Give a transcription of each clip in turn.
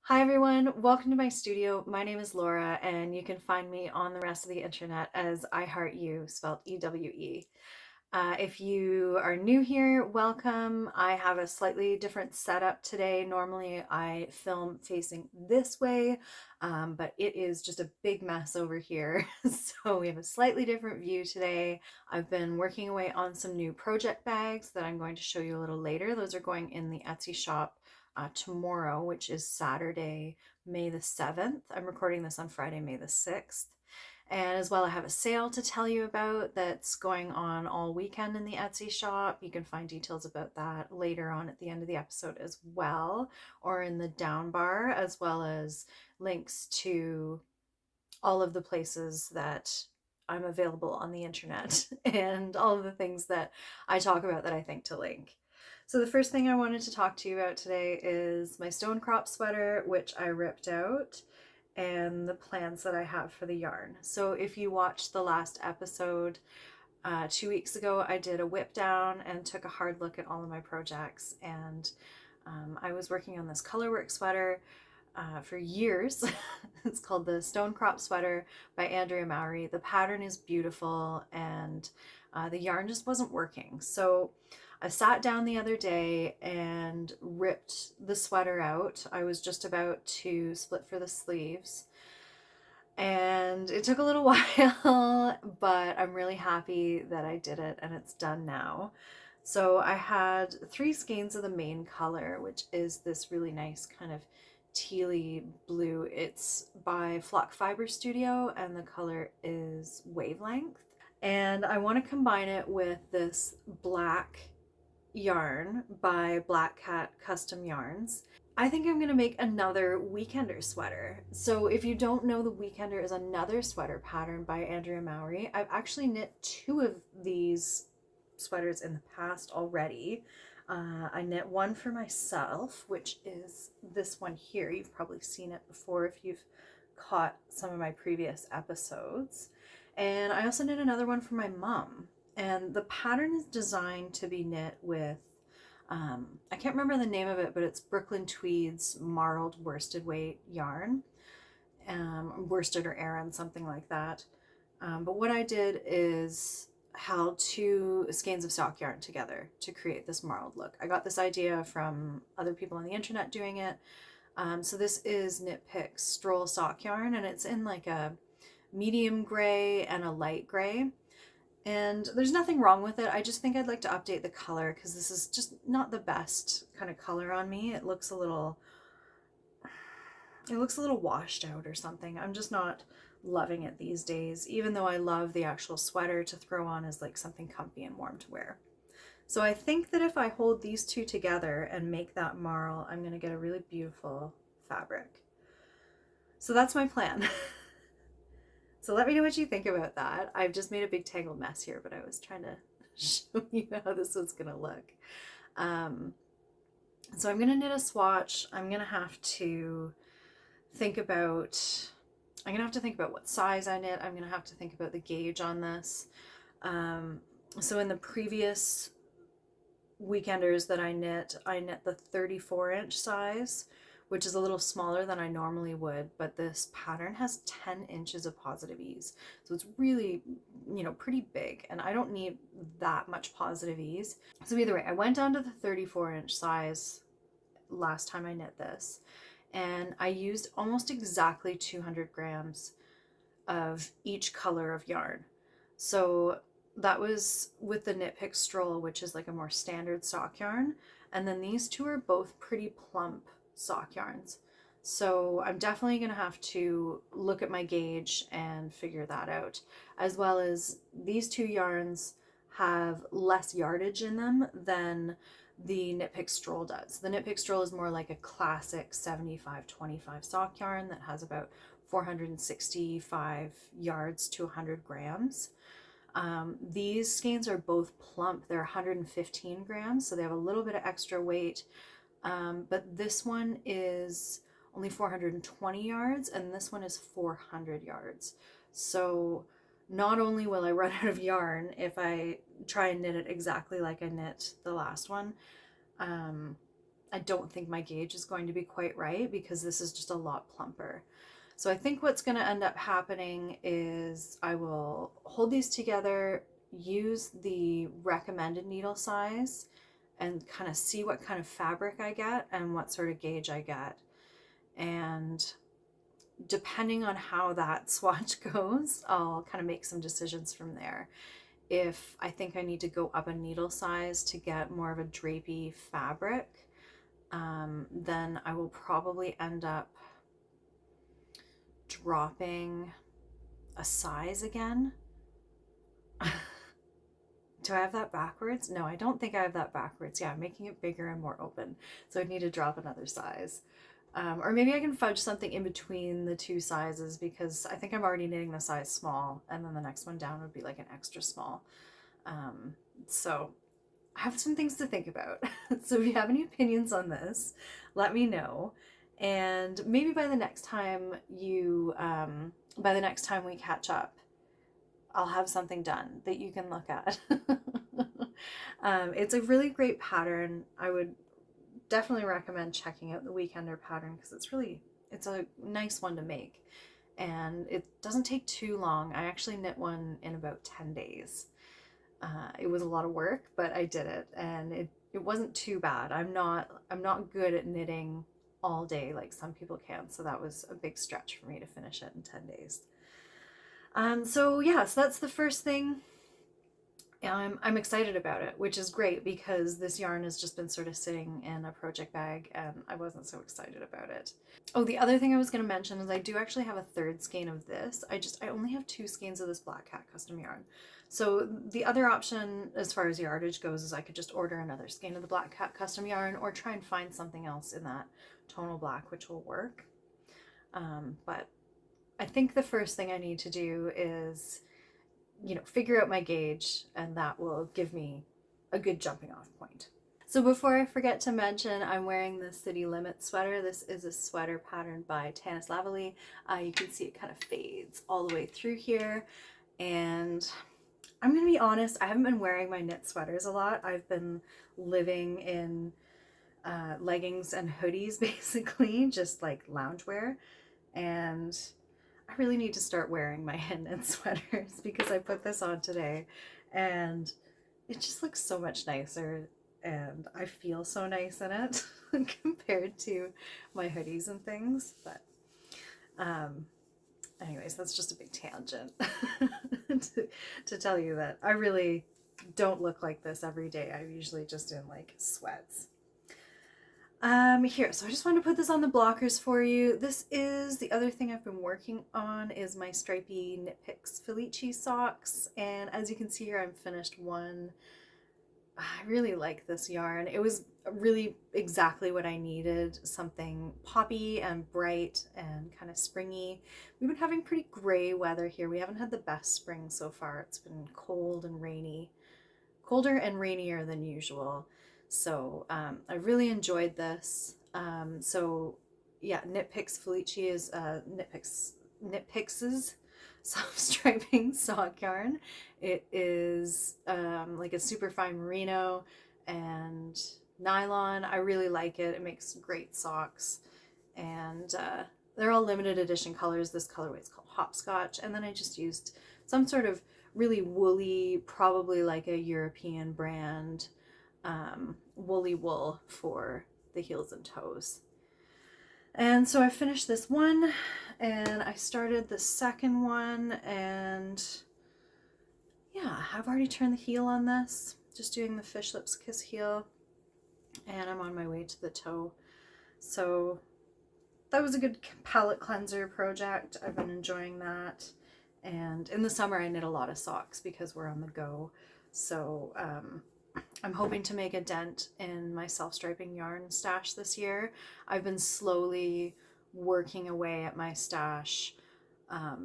Hi everyone, welcome to my studio. My name is Laura, and you can find me on the rest of the internet as I Heart You, spelled EWE. If you are new here, welcome. I have a slightly different setup today. Normally I film facing this way, but it is just a big mess over here. So we have a slightly different view today. I've been working away on some new project bags that I'm going to show you a little later. Those are going in the Etsy shop tomorrow, which is Saturday, May the 7th. I'm recording this on Friday, May the 6th. And as well, I have a sale to tell you about that's going on all weekend in the Etsy shop. You can find details about that later on at the end of the episode as well, or in the down bar, as well as links to all of the places that I'm available on the internet and all of the things that I talk about that I think to link. So the first thing I wanted to talk to you about today is my stone crop sweater, which I ripped out, and the plans that I have for the yarn. So if you watched the last episode 2 weeks ago, I did a whip down and took a hard look at all of my projects. And I was working on this colorwork sweater for years. It's called the Stone Crop Sweater by Andrea Mowry. The pattern is beautiful, and the yarn just wasn't working. So I sat down the other day and ripped the sweater out. I was just about to split for the sleeves, and it took a little while, but I'm really happy that I did it and it's done now. So I had 3 skeins of the main color, which is this really nice kind of tealy blue. It's by Fibre Studio, and the color is Wavelength. And I want to combine it with this black yarn by Black Cat Custom Yarns. I think I'm gonna make another Weekender sweater. So if you don't know, the Weekender is another sweater pattern by Andrea Mowry. I've actually knit 2 of these sweaters in the past already. I knit one for myself, which is this one here. You've probably seen it before if you've caught some of my previous episodes. And I also knit another one for my mom. And the pattern is designed to be knit with, I can't remember the name of it, but it's Brooklyn Tweed's marled worsted weight yarn, worsted or Aran, something like that. But what I did is held 2 skeins of sock yarn together to create this marled look. I got this idea from other people on the internet doing it. So this is Knit Pick's Stroll sock yarn, and it's in like a medium gray and a light gray. And there's nothing wrong with it. I just think I'd like to update the color because this is just not the best kind of color on me. It looks a little washed out or something. I'm just not loving it these days, even though I love the actual sweater to throw on as like something comfy and warm to wear. So I think that if I hold these 2 together and make that marl, I'm going to get a really beautiful fabric. So that's my plan. So let me know what you think about that. I've just made a big tangled mess here, but I was trying to show you how this was gonna look. So I'm gonna knit a swatch. I'm gonna have to think about what size I knit. I'm gonna have to think about the gauge on this. So in the previous Weekenders that I knit the 34-inch size, which is a little smaller than I normally would, but this pattern has 10 inches of positive ease. So it's really, pretty big, and I don't need that much positive ease. So either way, I went down to the 34-inch size last time I knit this, and I used almost exactly 200 grams of each color of yarn. So that was with the Knit Pick Stroll, which is like a more standard sock yarn. And then these 2 are both pretty plump sock yarns. So I'm definitely going to have to look at my gauge and figure that out. As well as these 2 yarns have less yardage in them than the Knit Pick Stroll does. The Knit Pick Stroll is more like a classic 75-25 sock yarn that has about 465 yards to 100 grams. These skeins are both plump. They're 115 grams, so they have a little bit of extra weight. But this one is only 420 yards, and this one is 400 yards. So not only will I run out of yarn if I try and knit it exactly like I knit the last one, I don't think my gauge is going to be quite right because this is just a lot plumper. So I think what's going to end up happening is I will hold these together, use the recommended needle size, and kind of see what kind of fabric I get and what sort of gauge I get. And depending on how that swatch goes, I'll kind of make some decisions from there. If I think I need to go up a needle size to get more of a drapey fabric, then I will probably end up dropping a size again. Do I have that backwards? No, I don't think I have that backwards. Yeah, I'm making it bigger and more open. So I need to drop another size. Or maybe I can fudge something in between the two sizes because I think I'm already knitting the size small and then the next one down would be like an extra small. So I have some things to think about. So if you have any opinions on this, let me know. And maybe by the next time by the next time we catch up, I'll have something done that you can look at. It's a really great pattern. I would definitely recommend checking out the Weekender pattern because it's a nice one to make. And it doesn't take too long. I actually knit one in about 10 days. It was a lot of work, but I did it and it wasn't too bad. I'm not good at knitting all day like some people can. So that was a big stretch for me to finish it in 10 days. So that's the first thing. I'm excited about it, which is great because this yarn has just been sort of sitting in a project bag and I wasn't so excited about it. Oh, the other thing I was going to mention is I do actually have a third skein of this. I only have 2 skeins of this Black Cat custom yarn. So the other option as far as yardage goes is I could just order another skein of the Black Cat custom yarn or try and find something else in that tonal black which will work. But I think the first thing I need to do is, figure out my gauge, and that will give me a good jumping off point. So before I forget to mention, I'm wearing the City Limits sweater. This is a sweater patterned by Tanis Lavalley. You can see it kind of fades all the way through here. And I'm going to be honest, I haven't been wearing my knit sweaters a lot. I've been living in leggings and hoodies, basically, just like loungewear. And I really need to start wearing my hand-knit sweaters because I put this on today and it just looks so much nicer and I feel so nice in it compared to my hoodies and things. But anyways, that's just a big tangent to tell you that I really don't look like this every day. I'm usually just in like sweats. Here, so I just wanted to put this on the blockers for you. This is the other thing I've been working on is my stripy Knit Picks Felici socks. And as you can see here, I'm finished one. I really like this yarn. It was really exactly what I needed. Something poppy and bright and kind of springy. We've been having pretty gray weather here. We haven't had the best spring so far. It's been cold and rainy. Colder and rainier than usual. So I really enjoyed this. Knit Picks Felici is Knit Picks' self-striping sock yarn. It is like a super fine merino and nylon. I really like it. It makes great socks. And they're all limited edition colors. This colorway is called Hopscotch. And then I just used some sort of really woolly, probably like a European brand, woolly wool for the heels and toes. And so I finished this one and I started the second one, and I've already turned the heel on this, just doing the Fish Lips Kiss heel, and I'm on my way to the toe. So that was a good palette cleanser project. I've been enjoying that. And in the summer I knit a lot of socks because we're on the go. So I'm hoping to make a dent in my self-striping yarn stash this year. I've been slowly working away at my stash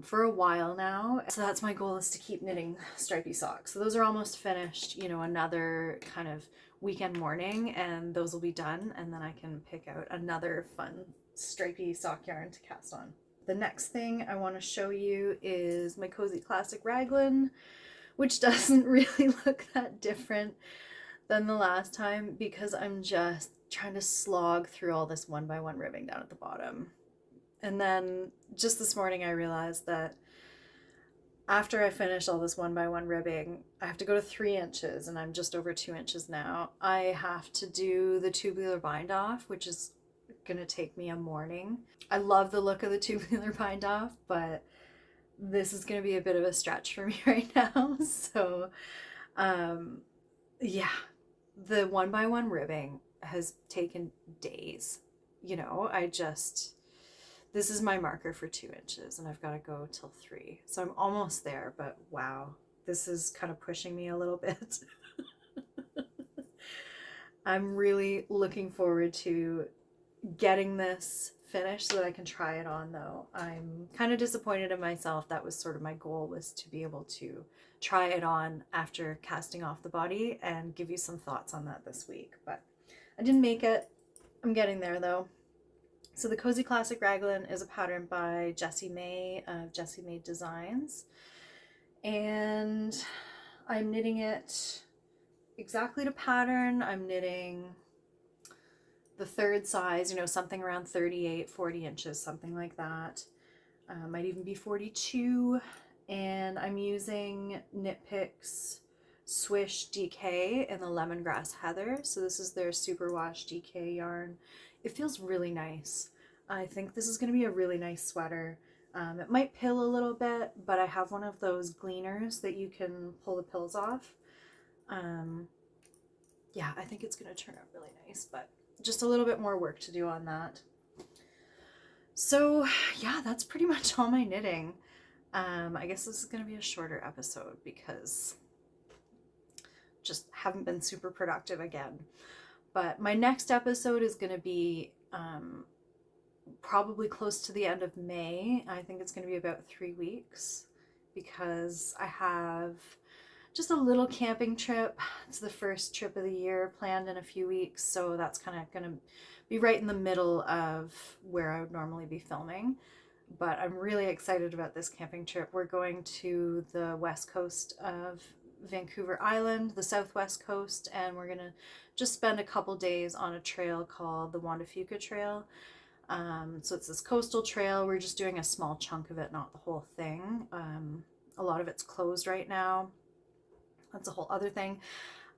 for a while now. So that's my goal, is to keep knitting stripy socks. So those are almost finished, another kind of weekend morning, and those will be done. And then I can pick out another fun stripy sock yarn to cast on. The next thing I want to show you is my Cozy Classic Raglan, which doesn't really look that different than the last time because I'm just trying to slog through all this 1x1 ribbing down at the bottom. And then just this morning I realized that after I finish all this 1x1 ribbing, I have to go to 3 inches, and I'm just over 2 inches now. I have to do the tubular bind off, which is gonna take me a morning. I love the look of the tubular bind off, but this is gonna be a bit of a stretch for me right now. So yeah, the 1x1 ribbing has taken days. You know, this is my marker for 2 inches, and I've got to go till 3. So I'm almost there, but wow, this is kind of pushing me a little bit. I'm really looking forward to getting this finished so that I can try it on, though. I'm kind of disappointed in myself. That was sort of my goal, was to be able to try it on after casting off the body and give you some thoughts on that this week. But I didn't make it. I'm getting there, though. So the Cozy Classic Raglan is a pattern by Jessie May of Jessie May Designs. And I'm knitting it exactly to pattern. I'm knitting the 3rd size, you know, something around 38, 40 inches, something like that. Might even be 42. And I'm using Knit Picks Swish DK in the Lemongrass Heather. So this is their Superwash DK yarn. It feels really nice. I think this is going to be a really nice sweater. It might pill a little bit, but I have one of those gleaners that you can pull the pills off. Yeah, I think it's going to turn out really nice, but just a little bit more work to do on that. So yeah, that's pretty much all my knitting. I guess this is going to be a shorter episode because just haven't been super productive again. But my next episode is going to be probably close to the end of May. I think it's going to be about 3 weeks because I have just a little camping trip. It's the first trip of the year planned in a few weeks, so that's kind of going to be right in the middle of where I would normally be filming. But I'm really excited about this camping trip. We're going to the west coast of Vancouver Island, the southwest coast, and we're gonna just spend a couple days on a trail called the Wandafuka Trail. So it's this coastal trail. We're just doing a small chunk of it, not the whole thing. A lot of it's closed right now. That's a whole other thing.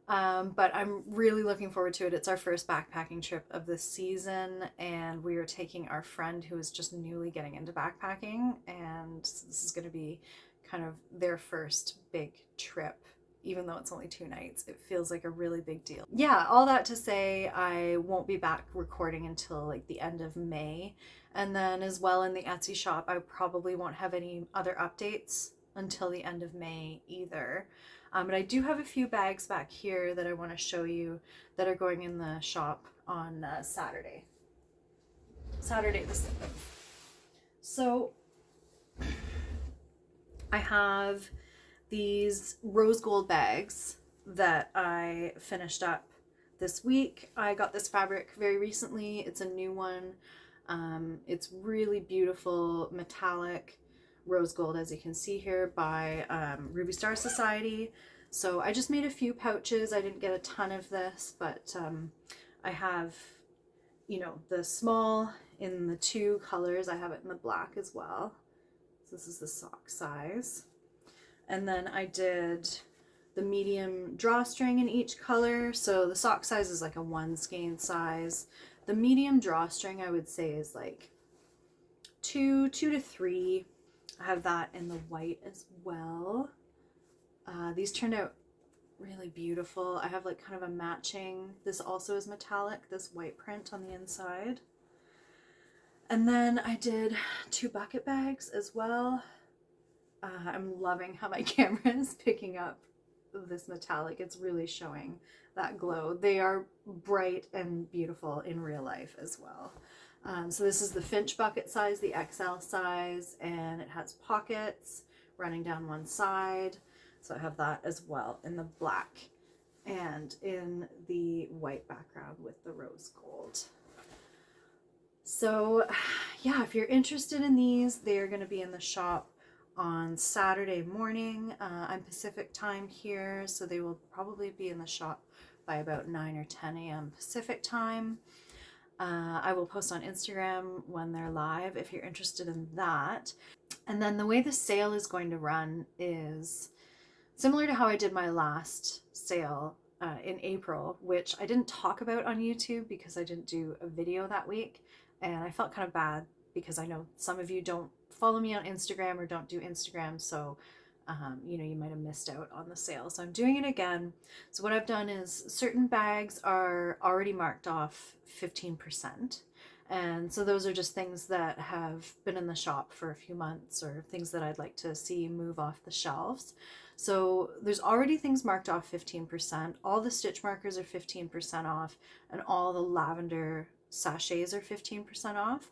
But I'm really looking forward to it. It's our first backpacking trip of this season, and we are taking our friend who is just newly getting into backpacking, and this is going to be kind of their first big trip. Even though it's only 2 nights, it feels like a really big deal. Yeah, all that to say, I won't be back recording until like the end of May. And then as well in the Etsy shop, I probably won't have any other updates until the end of May either. But I do have a few bags back here that I want to show you that are going in the shop on Saturday the 7th. So I have these rose gold bags that I finished up this week. I got this fabric very recently. It's a new one. It's really beautiful metallic rose gold, as you can see here, by Ruby Star Society. So I just made a few pouches. I didn't get a ton of this, but I have, you know, the small in the 2 colors. I have it in the black as well. So this is the sock size. And then I did the medium drawstring in each color. So the sock size is like a 1 skein size. The medium drawstring, I would say, is like 2 to 3. I have that in the white as well. These turned out really beautiful. I have like kind of a matching, this also is metallic, this white print on the inside. And then I did 2 bucket bags as well. I'm loving how my camera is picking up this metallic. It's really showing that glow. They are bright and beautiful in real life as well. So this is the Finch bucket size, the XL size, and it has pockets running down one side. So I have that as well in the black and in the white background with the rose gold. So yeah, if you're interested in these, they are going to be in the shop on Saturday morning. I'm Pacific time here, so they will probably be in the shop by about 9 or 10 a.m. Pacific time. I will post on Instagram when they're live if you're interested in that. And then the way the sale is going to run is similar to how I did my last sale in April, which I didn't talk about on YouTube because I didn't do a video that week. And I felt kind of bad because I know some of you don't follow me on Instagram or don't do Instagram. So, you might have missed out on the sale. So I'm doing it again. So what I've done is certain bags are already marked off 15%. And so those are just things that have been in the shop for a few months or things that I'd like to see move off the shelves. So there's already things marked off 15%. All the stitch markers are 15% off, and all the lavender sachets are 15% off.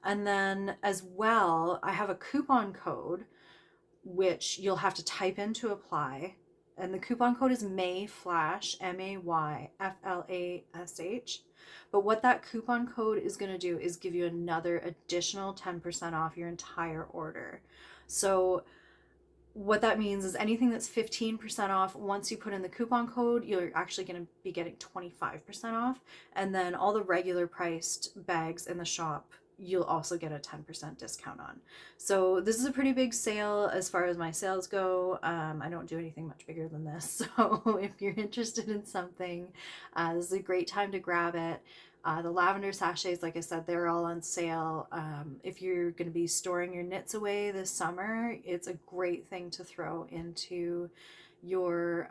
And then as well, I have a coupon code which you'll have to type in to apply. And the coupon code is MAYFLASH, MAYFLASH. But what that coupon code is going to do is give you another additional 10% off your entire order. So what that means is anything that's 15% off, once you put in the coupon code, you're actually going to be getting 25% off. And then all the regular priced bags in the shop, you'll also get a 10% discount on. So this is a pretty big sale as far as my sales go. I don't do anything much bigger than this. So if you're interested in something, this is a great time to grab it. The lavender sachets, like I said, they're all on sale. If you're going to be storing your knits away this summer, it's a great thing to throw into your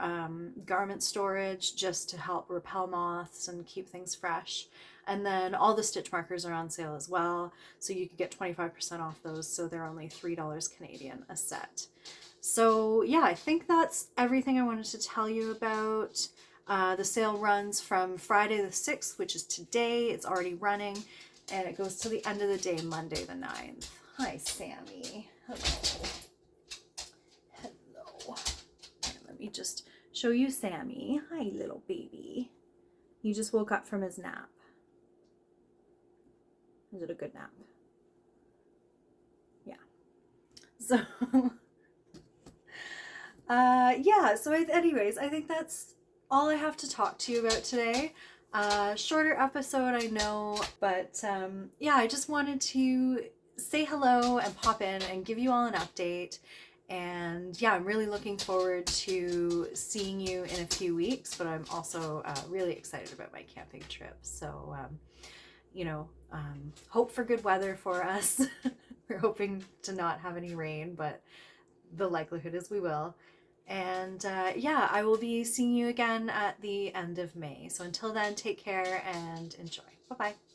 garment storage just to help repel moths and keep things fresh. And then all the stitch markers are on sale as well. So you could get 25% off those. So they're only $3 Canadian a set. So yeah, I think that's everything I wanted to tell you about. The sale runs from Friday the 6th, which is today. It's already running, and it goes to the end of the day, Monday the 9th. Hi, Sammy. Hello. Hello. And let me just show you Sammy. Hi, little baby. He just woke up from his nap. Is it a good nap? Yeah. So, anyways, I think that's all I have to talk to you about today. Shorter episode, I know, but I just wanted to say hello and pop in and give you all an update. And yeah, I'm really looking forward to seeing you in a few weeks, but I'm also really excited about my camping trip. So, hope for good weather for us. We're hoping to not have any rain, but the likelihood is we will. And I will be seeing you again at the end of May. So until then, take care and enjoy. Bye-bye.